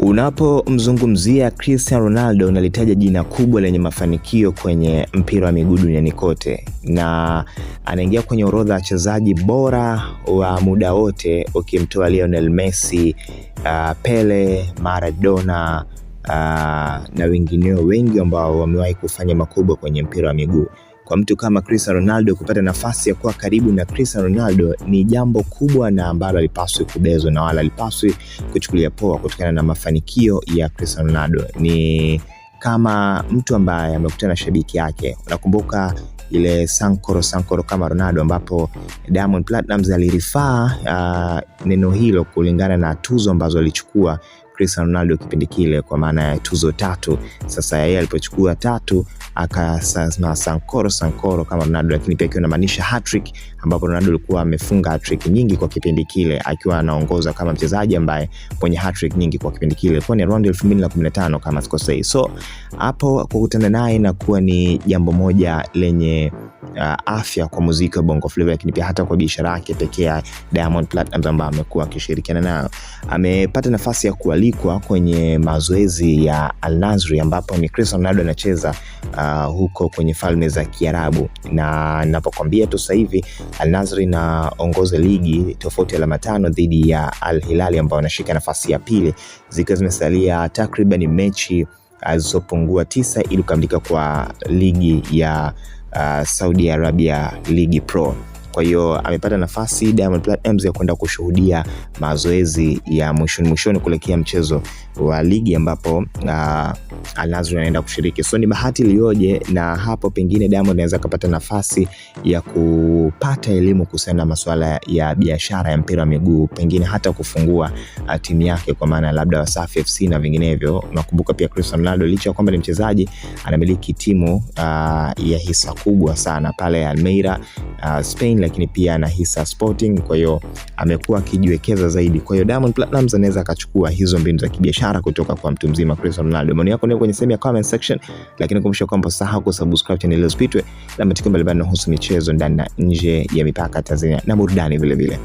Unapomzungumzia Cristiano Ronaldo unalitaja jina kubwa lenye mafanikio kwenye mpira wa miguu duniani kote, na anaingia kwenye orodha ya wachezaji bora wa muda wote ukimtoa Lionel Messi, Pele, Maradona na wengineo wengi ambao wamewahi kufanya makubwa kwenye mpira wa miguu. Kwa mtu kama Cristiano Ronaldo kupata nafasi ya kuwa karibu na Cristiano Ronaldo ni jambo kubwa na ambalo alipaswi kubezwa na wala alipaswi kuchukulia poa kutokana na mafanikio ya Cristiano Ronaldo. Ni kama mtu ambaye amekutana na shabiki yake. Unakumbuka ile Sankoro kama Ronaldo, ambapo Diamond Platnumz alirifaa neno hilo kulingana na tuzo ambazo alichukua Cristiano Ronaldo kipindi kile, kwa maana ya tuzo 3. Sasa yeye alipochukua 3 akasema Sankoro kama Ronaldo, lakini pia inamaanisha hat-trick, ambapo Ronaldo alikuwa amefunga hat-trick nyingi kwa kipindi kile akiwa anaongoza kama mchezaji ambaye mwenye hat-trick nyingi kwa kipindi kile, kwa ni around 2015 kama sikosei. So hapo kukutana naye na kuwa ni jambo moja lenye afya kwa muziki wa Bongo Flava, lakini pia hata kwa biashara yake pekee Diamond Platnumz ambaye amekuwa akishirikiana nayo. Amepata nafasi ya kualikwa kwenye mazoezi ya Al Nassr ambapo ni Cristiano Ronaldo anacheza huko kwenye Falme za Kiarabu, na ninapokuambia tu sasa hivi Al Nassr inaongoza ligi tofauti alama 5 dhidi ya Al Hilal ambao wanashika nafasi ya pili, zikiwa zimesalia takriban mechi zisopungua 9 ili kukamilika kwa ligi ya Saudi Arabia League Pro. Kwa hiyo amepata nafasi Diamond Platnumz ya kwenda kushuhudia mazoezi ya mwishoni kuelekea mchezo wa ligi ambapo Al Nassr anaenda kushiriki. So ni bahati iliyoje, na hapo pengine Diamond anaweza kupata nafasi ya kupata elimu kuhusiana na masuala ya biashara ya mpira wa miguu, pengine hata kufungua timu yake, kwa maana labda Wasafi FC na vinginevyo. Unakumbuka pia Cristiano Ronaldo licha kwamba ni mchezaji anamiliki timu ya hisa kubwa sana pale Almeida Spain, lakini pia na hisa Sporting. Kwa hiyo amekuwa akijiwekeza zaidi. Kwa hiyo Diamond Platnumz anaweza akachukua hizo mbinu za kibiashara kutoka kwa mtu mzima Cristiano Ronaldo. Maoni yako ni kwenye sehemu ya comment section, lakini kumbusha kwamba usahau kusubscribe channel yetu na matukio mbalimbali yanayohusu michezo ndani na nje ya mipaka Tanzania na burudani vile vile.